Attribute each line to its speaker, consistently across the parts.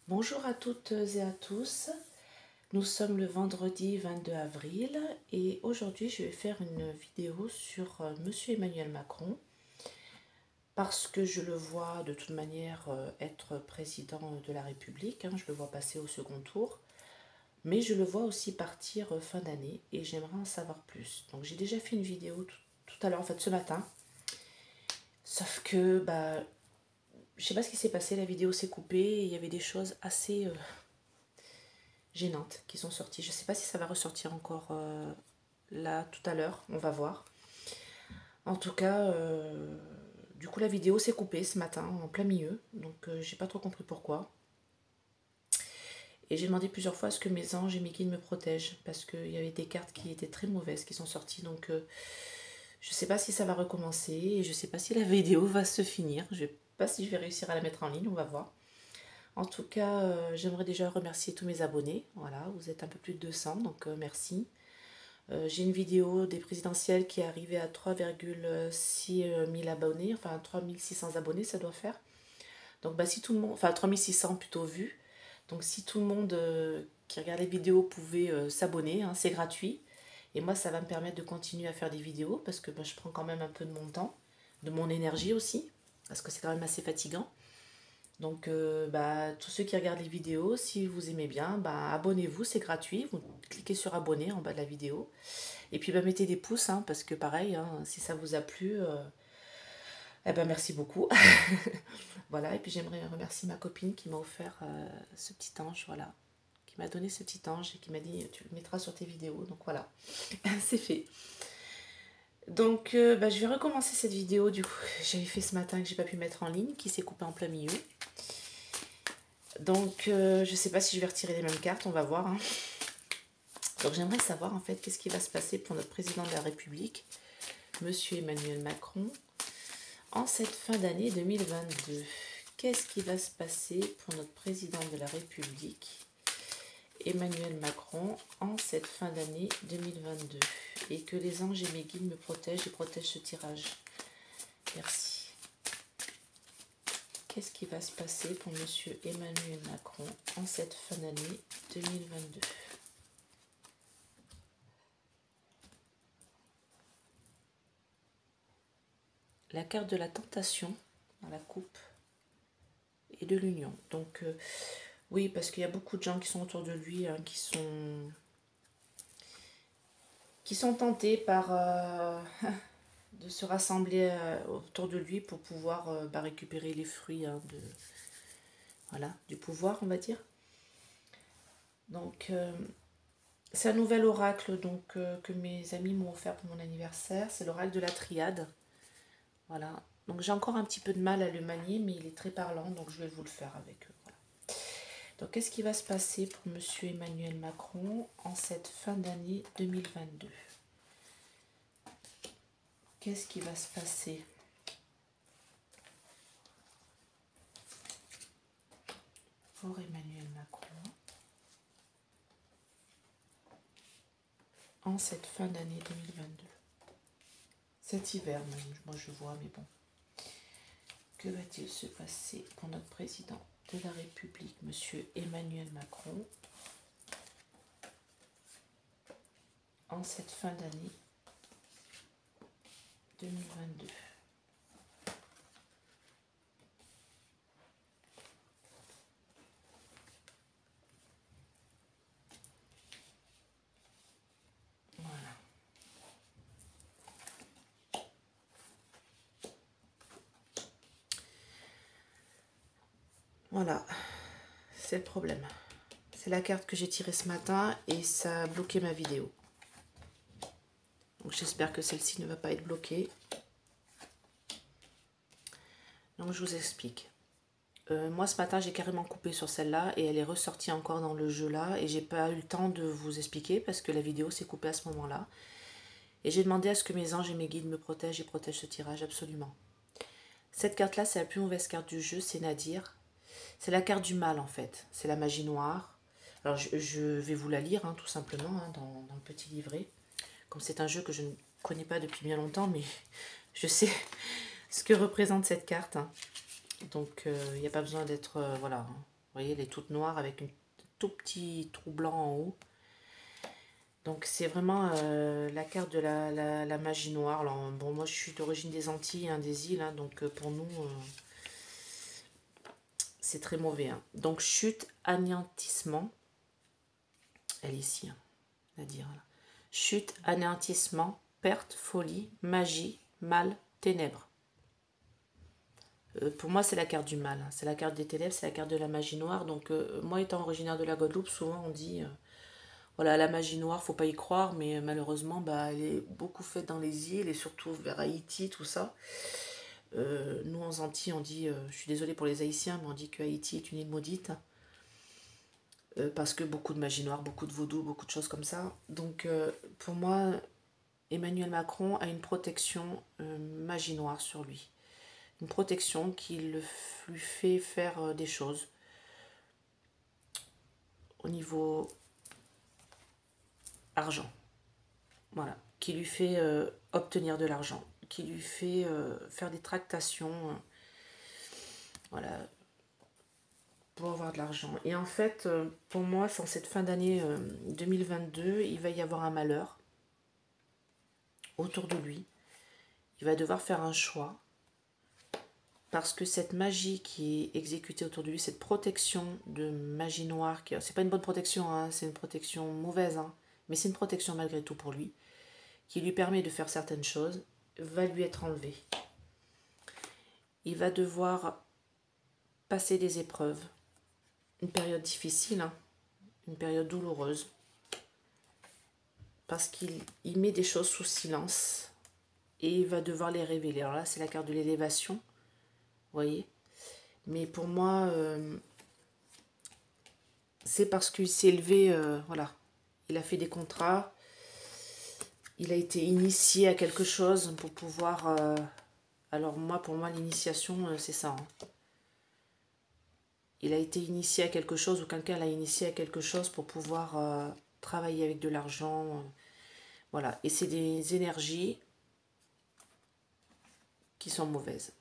Speaker 1: Bonjour à toutes et à tous, nous sommes le vendredi 22 avril et aujourd'hui je vais faire une vidéo sur Monsieur Emmanuel Macron parce que je le vois de toute manière être président de la République, je le vois passer au second tour, mais je le vois aussi partir fin d'année et j'aimerais en savoir plus. Donc j'ai déjà fait une vidéo tout à l'heure, en fait ce matin, sauf que je sais pas ce qui s'est passé, la vidéo s'est coupée et il y avait des choses assez gênantes qui sont sorties. Je ne sais pas si ça va ressortir encore là tout à l'heure, on va voir. En tout cas, du coup la vidéo s'est coupée ce matin en plein milieu, donc j'ai pas trop compris pourquoi. Et j'ai demandé plusieurs fois à ce que mes anges et mes guides me protègent, parce qu'il y avait des cartes qui étaient très mauvaises qui sont sorties, donc je sais pas si ça va recommencer, et je sais pas si la vidéo va se finir, je sais pas si je vais réussir à la mettre en ligne, on va voir. En tout cas, j'aimerais déjà remercier tous mes abonnés. Voilà, vous êtes un peu plus de 200, donc merci. J'ai une vidéo des présidentielles qui est arrivée à 3,6 000 abonnés, enfin 3600 abonnés ça doit faire. Donc si tout le monde, enfin 3600 plutôt vues. Donc si tout le monde qui regarde les vidéos pouvait s'abonner, c'est gratuit. Et moi ça va me permettre de continuer à faire des vidéos parce que je prends quand même un peu de mon temps, de mon énergie aussi, parce que c'est quand même assez fatigant. Donc, tous ceux qui regardent les vidéos, si vous aimez bien, abonnez-vous, c'est gratuit. Vous cliquez sur abonner en bas de la vidéo. Et puis, mettez des pouces, parce que pareil, si ça vous a plu, merci beaucoup. Voilà, et puis j'aimerais remercier ma copine qui m'a offert ce petit ange, voilà. Qui m'a donné ce petit ange et qui m'a dit, tu le mettras sur tes vidéos. Donc voilà, c'est fait. Donc, je vais recommencer cette vidéo, du coup, j'avais fait ce matin que j'ai pas pu mettre en ligne, qui s'est coupée en plein milieu. Donc, je sais pas si je vais retirer les mêmes cartes, on va voir. Donc, j'aimerais savoir en fait qu'est-ce qui va se passer pour notre président de la République, Monsieur Emmanuel Macron, en cette fin d'année 2022. Qu'est-ce qui va se passer pour notre président de la République, Emmanuel Macron, en cette fin d'année 2022? Et que les anges et mes guides me protègent et protègent ce tirage. Merci. Qu'est-ce qui va se passer pour Monsieur Emmanuel Macron en cette fin d'année 2022? La carte de la tentation dans la coupe et de l'union. Donc oui, parce qu'il y a beaucoup de gens qui sont autour de lui, qui sont tentés par de se rassembler autour de lui pour pouvoir récupérer les fruits du pouvoir, on va dire. Donc c'est un nouvel oracle que mes amis m'ont offert pour mon anniversaire. C'est l'oracle de la triade. Voilà. Donc j'ai encore un petit peu de mal à le manier, mais il est très parlant, donc je vais vous le faire avec eux. Voilà. Donc qu'est-ce qui va se passer pour Monsieur Emmanuel Macron en cette fin d'année 2022? Qu'est-ce qui va se passer pour Emmanuel Macron en cette fin d'année 2022? Cet hiver même, moi je vois, mais bon. Que va-t-il se passer pour notre président de la République, Monsieur Emmanuel Macron, en cette fin d'année 2022? Voilà. Voilà, c'est le problème. C'est la carte que j'ai tirée ce matin et ça a bloqué ma vidéo. Donc j'espère que celle-ci ne va pas être bloquée. Donc je vous explique. Moi ce matin j'ai carrément coupé sur celle-là et elle est ressortie encore dans le jeu là et j'ai pas eu le temps de vous expliquer parce que la vidéo s'est coupée à ce moment-là. Et j'ai demandé à ce que mes anges et mes guides me protègent et protègent ce tirage absolument. Cette carte-là, c'est la plus mauvaise carte du jeu, c'est Nadir. C'est la carte du mal en fait, c'est la magie noire. Alors je vais vous la lire tout simplement dans le petit livret. Comme c'est un jeu que je ne connais pas depuis bien longtemps, mais je sais ce que représente cette carte. Donc il n'y a pas besoin d'être... voilà. voyez, elle est toute noire avec un tout petit trou blanc en haut. Donc c'est vraiment la carte de la magie noire. Alors, bon, moi je suis d'origine des Antilles, hein, des îles, hein, donc pour nous, c'est très mauvais. Hein. Donc chute, anéantissement. Elle est ici, hein, à dire. Là. Chute, anéantissement, perte, folie, magie, mal, ténèbres. Pour moi, c'est la carte du mal. Hein. C'est la carte des ténèbres, c'est la carte de la magie noire. Donc moi, étant originaire de la Guadeloupe, souvent on dit... voilà, la magie noire, faut pas y croire, mais malheureusement, bah, elle est beaucoup faite dans les îles et surtout vers Haïti, tout ça. Nous, en Antilles, on dit, je suis désolée pour les Haïtiens, mais on dit que Haïti est une île maudite. Parce que beaucoup de magie noire, beaucoup de vaudou, beaucoup de choses comme ça. Donc, pour moi, Emmanuel Macron a une protection magie noire sur lui. Une protection qui lui fait faire des choses au niveau argent. Voilà, qui lui fait obtenir de l'argent, qui lui fait faire des tractations, voilà, pour avoir de l'argent. Et en fait, pour moi, en cette fin d'année 2022, il va y avoir un malheur autour de lui. Il va devoir faire un choix, parce que cette magie qui est exécutée autour de lui, cette protection de magie noire, c'est pas une bonne protection, hein, c'est une protection mauvaise, hein, mais c'est une protection malgré tout pour lui, qui lui permet de faire certaines choses, va lui être enlevée. Il va devoir passer des épreuves, une période difficile, hein, une période douloureuse, parce qu'il met des choses sous silence et il va devoir les révéler. Alors là, c'est la carte de l'élévation, vous voyez. Mais pour moi, c'est parce qu'il s'est élevé, voilà. Il a fait des contrats, il a été initié à quelque chose pour pouvoir... alors moi, pour moi, l'initiation, c'est ça. Hein. Il a été initié à quelque chose ou quelqu'un l'a initié à quelque chose pour pouvoir travailler avec de l'argent. Voilà. Et c'est des énergies qui sont mauvaises.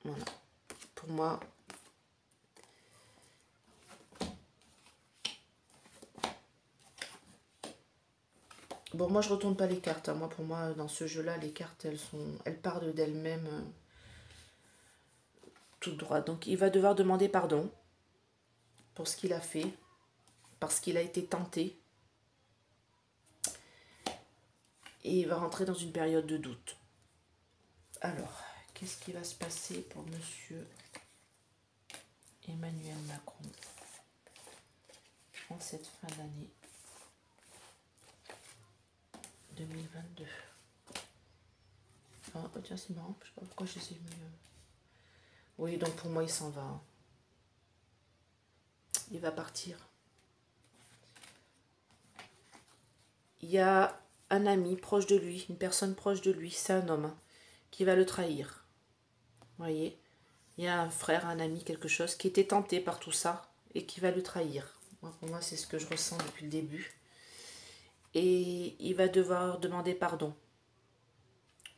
Speaker 1: Voilà. Pour moi... Bon, moi, je retourne pas les cartes. Hein. Moi, pour moi, dans ce jeu-là, les cartes, elles partent d'elles-mêmes tout droit. Donc, il va devoir demander pardon pour ce qu'il a fait, parce qu'il a été tenté. Et il va rentrer dans une période de doute. Alors, qu'est-ce qui va se passer pour monsieur Emmanuel Macron en cette fin d'année 2022? Ah, oh tiens, c'est marrant, je sais pas pourquoi je les ai mis. Oui, donc pour moi, il s'en va. Hein. Il va partir. Il y a un ami proche de lui, une personne proche de lui, c'est un homme, hein, qui va le trahir. Vous voyez? Il y a un frère, un ami, quelque chose qui était tenté par tout ça et qui va le trahir. Moi, pour moi, c'est ce que je ressens depuis le début. Et il va devoir demander pardon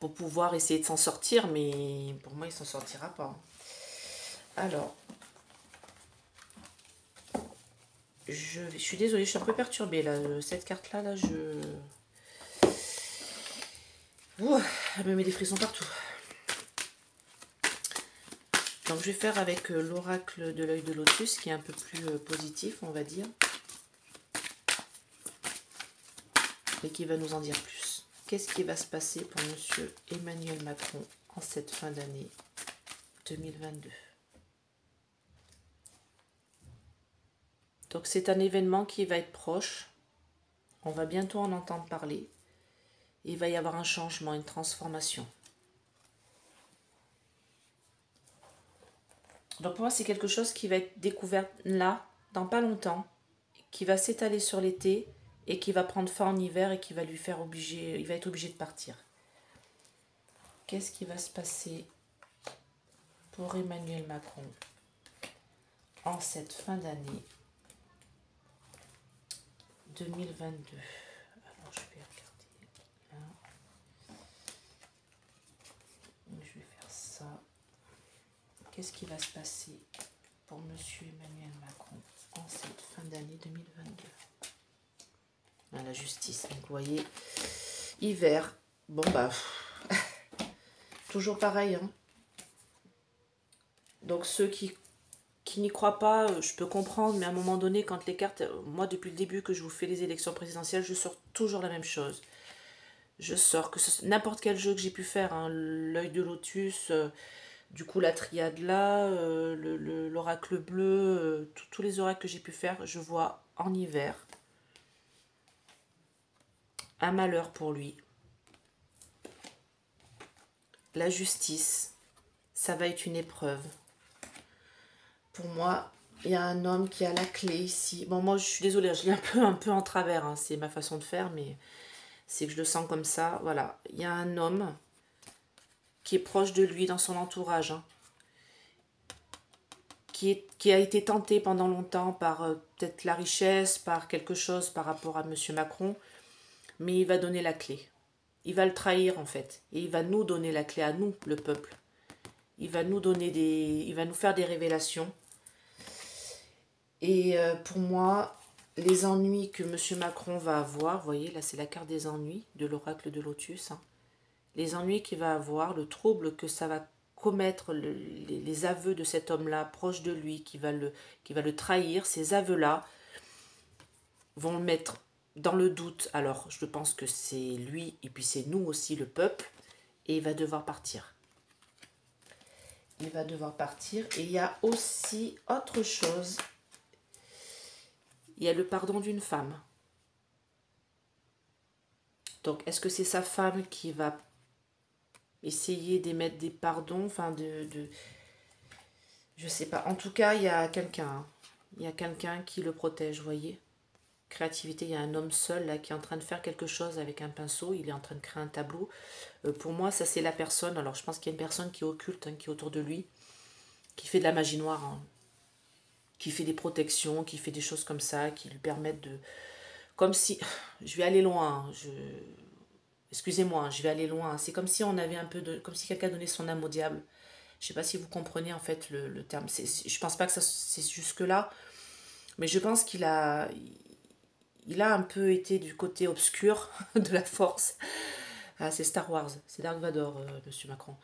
Speaker 1: pour pouvoir essayer de s'en sortir, mais pour moi, il ne s'en sortira pas. Alors, je suis désolée, je suis un peu perturbée, là. Cette carte-là, là, ouh, elle me met des frissons partout. Donc, je vais faire avec l'oracle de l'œil de lotus, qui est un peu plus positif, on va dire. Et qui va nous en dire plus. Qu'est-ce qui va se passer pour monsieur Emmanuel Macron en cette fin d'année 2022? Donc c'est un événement qui va être proche. On va bientôt en entendre parler. Il va y avoir un changement, une transformation. Donc pour moi, c'est quelque chose qui va être découvert là, dans pas longtemps, qui va s'étaler sur l'été et qui va prendre fin en hiver et qui va lui faire obliger, il va être obligé de partir. Qu'est-ce qui va se passer pour Emmanuel Macron en cette fin d'année 2022? Alors je vais regarder là. Je vais faire ça. Qu'est-ce qui va se passer pour Monsieur Emmanuel Macron en cette fin d'année 2022. La justice, donc vous voyez, hiver, bon bah, toujours pareil, hein. Donc ceux qui n'y croient pas, je peux comprendre, mais à un moment donné, quand les cartes, moi depuis le début que je vous fais les élections présidentielles, je sors toujours la même chose. Je sors, que n'importe quel jeu que j'ai pu faire, hein, l'œil de lotus, du coup la triade là, l'oracle bleu, tous les oracles que j'ai pu faire, je vois en hiver un malheur pour lui. La justice, ça va être une épreuve. Pour moi, il y a un homme qui a la clé ici. Bon, moi, je suis désolée, je l'ai un peu en travers, hein, c'est ma façon de faire, mais c'est que je le sens comme ça. Voilà, il y a un homme qui est proche de lui dans son entourage, hein, qui a été tenté pendant longtemps par peut-être la richesse, par quelque chose par rapport à M. Macron, mais il va donner la clé. Il va le trahir, en fait, et il va nous donner la clé à nous, le peuple. Il va nous faire des révélations. Et pour moi, les ennuis que M. Macron va avoir, vous voyez, là c'est la carte des ennuis de l'oracle de Lotus, hein. Les ennuis qu'il va avoir, le trouble que ça va commettre, les aveux de cet homme-là, proche de lui, qui va le trahir, ces aveux-là vont le mettre dans le doute. Alors, je pense que c'est lui, et puis c'est nous aussi, le peuple, et il va devoir partir. Il va devoir partir, et il y a aussi autre chose. Il y a le pardon d'une femme. Donc, est-ce que c'est sa femme qui va essayer d'émettre des pardons, enfin je sais pas. En tout cas, il y a quelqu'un, hein. Il y a quelqu'un qui le protège, vous voyez. Créativité, il y a un homme seul là qui est en train de faire quelque chose avec un pinceau, il est en train de créer un tableau. Pour moi, ça c'est la personne, alors je pense qu'il y a une personne qui est occulte, hein, qui est autour de lui, qui fait de la magie noire, hein, qui fait des protections, qui fait des choses comme ça, qui lui permettent de... Comme si... Je vais aller loin, excusez-moi, je vais aller loin. C'est comme si on avait un peu de... Comme si quelqu'un donnait son âme au diable. Je sais pas si vous comprenez en fait le terme. Je pense pas que c'est jusque-là. Mais je pense qu'il a... Il a un peu été du côté obscur de la force. Ah, c'est Star Wars, c'est Dark Vador, Monsieur Macron.